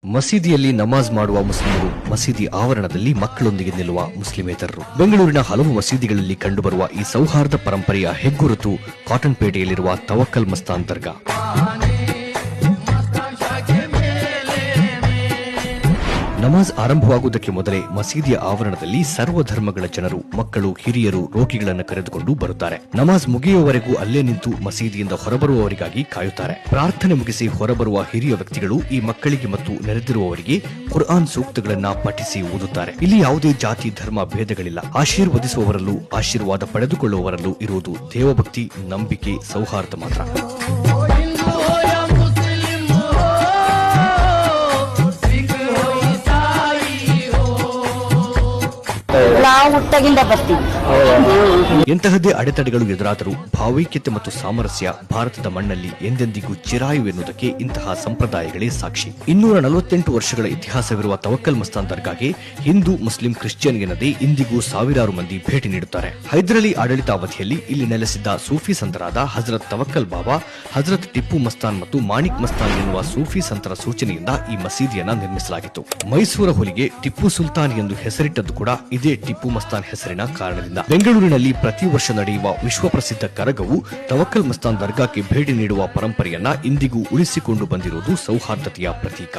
ಮಸೀದಿಯಲ್ಲಿ ನಮಾಜ್ ಮಾಡುವ ಮುಸ್ಲಿಮರು, ಮಸೀದಿ ಆವರಣದಲ್ಲಿ ಮಕ್ಕಳೊಂದಿಗೆ ನಿಲ್ಲುವ ಮುಸ್ಲಿಮೇತರರು. ಬೆಂಗಳೂರಿನ ಹಲವು ಮಸೀದಿಗಳಲ್ಲಿ ಕಂಡುಬರುವ ಈ ಸೌಹಾರ್ದ ಪರಂಪರೆಯ ಹೆಗ್ಗುರುತು ಕಾಟನ್ ಪೇಟೆಯಲ್ಲಿರುವ ತವಕ್ಕಲ್ ಮಸ್ತಾನ್ ದರ್ಗಾ. ನಮಾಜ್ ಆರಂಭವಾಗುವುದಕ್ಕೆ ಮೊದಲೇ ಮಸೀದಿಯ ಆವರಣದಲ್ಲಿ ಸರ್ವಧರ್ಮಗಳ ಜನರು, ಮಕ್ಕಳು, ಹಿರಿಯರು, ರೋಗಿಗಳನ್ನು ಕರೆದುಕೊಂಡು ಬರುತ್ತಾರೆ. ನಮಾಜ್ ಮುಗಿಯುವವರೆಗೂ ಅಲ್ಲೇ ನಿಂತು ಮಸೀದಿಯಿಂದ ಹೊರಬರುವವರಿಗಾಗಿ ಕಾಯುತ್ತಾರೆ. ಪ್ರಾರ್ಥನೆ ಮುಗಿಸಿ ಹೊರಬರುವ ಹಿರಿಯ ವ್ಯಕ್ತಿಗಳು ಈ ಮಕ್ಕಳಿಗೆ ಮತ್ತು ನೆರೆದಿರುವವರಿಗೆ ಕುರ್ಆನ್ ಸೂಕ್ತಗಳನ್ನ ಪಠಿಸಿ ಓದುತ್ತಾರೆ. ಇಲ್ಲಿ ಯಾವುದೇ ಜಾತಿ ಧರ್ಮ ಭೇದಗಳಿಲ್ಲ. ಆಶೀರ್ವದಿಸುವವರಲ್ಲೂ ಆಶೀರ್ವಾದ ಪಡೆದುಕೊಳ್ಳುವವರಲ್ಲೂ ಇರುವುದು ದೇವಭಕ್ತಿ, ನಂಬಿಕೆ, ಸೌಹಾರ್ದ ಮಾತ್ರ. ನಾವು ಹುಟ್ಟಗಿಂದ ಬರ್ತೀವಿ. ಎಂತಹದ್ದೇ ಅಡೆತಡೆಗಳು ಎದುರಾದರೂ ಭಾವೈಕ್ಯತೆ ಮತ್ತು ಸಾಮರಸ್ಯ ಭಾರತದ ಮಣ್ಣಲ್ಲಿ ಎಂದೆಂದಿಗೂ ಚಿರಾಯು ಎನ್ನುವುದಕ್ಕೆ ಇಂತಹ ಸಂಪ್ರದಾಯಗಳೇ ಸಾಕ್ಷಿ. 248 ವರ್ಷಗಳ ಇತಿಹಾಸವಿರುವ ತವಕ್ಕಲ್ ಮಸ್ತಾನ್ ದರ್ಗಾಗೆ ಹಿಂದೂ, ಮುಸ್ಲಿಂ, ಕ್ರಿಶ್ಚಿಯನ್ ಎನ್ನದೇ ಇಂದಿಗೂ ಸಾವಿರಾರು ಮಂದಿ ಭೇಟಿ ನೀಡುತ್ತಾರೆ. ಹೈದರಾಲಿ ಆಡಳಿತಾವಧಿಯಲ್ಲಿ ಇಲ್ಲಿ ನೆಲೆಸಿದ್ದ ಸೂಫಿ ಸಂತರಾದ ಹಜರತ್ ತವಕ್ಕಲ್ ಬಾಬಾ, ಹಜರತ್ ಟಿಪ್ಪು ಮಸ್ತಾನ್ ಮತ್ತು ಮಾಣಿಕ್ ಮಸ್ತಾನ್ ಎನ್ನುವ ಸೂಫಿ ಸಂತರ ಸೂಚನೆಯಿಂದ ಈ ಮಸೀದಿಯನ್ನ ನಿರ್ಮಿಸಲಾಗಿತ್ತು. ಮೈಸೂರ ಹುಲಿಗೆ ಟಿಪ್ಪು ಸುಲ್ತಾನ್ ಎಂದು ಹೆಸರಿಟ್ಟದ್ದು ಕೂಡ ಇದೇ ಟಿಪ್ಪು ಮಸ್ತಾನ್ ಹೆಸರಿನ ಕಾರಣದಿಂದ. ಬೆಂಗಳೂರಿನಲ್ಲಿ ಪ್ರತಿ ವರ್ಷ ನಡೆಯುವ ವಿಶ್ವಪ್ರಸಿದ್ಧ ಕರಗವು ತವಕ್ಕಲ್ ಮಸ್ತಾನ್ ದರ್ಗಾಕ್ಕೆ ಭೇಟಿ ನೀಡುವ ಪರಂಪರೆಯನ್ನ ಇಂದಿಗೂ ಉಳಿಸಿಕೊಂಡು ಬಂದಿರುವುದು ಸೌಹಾರ್ದತೆಯ ಪ್ರತೀಕ.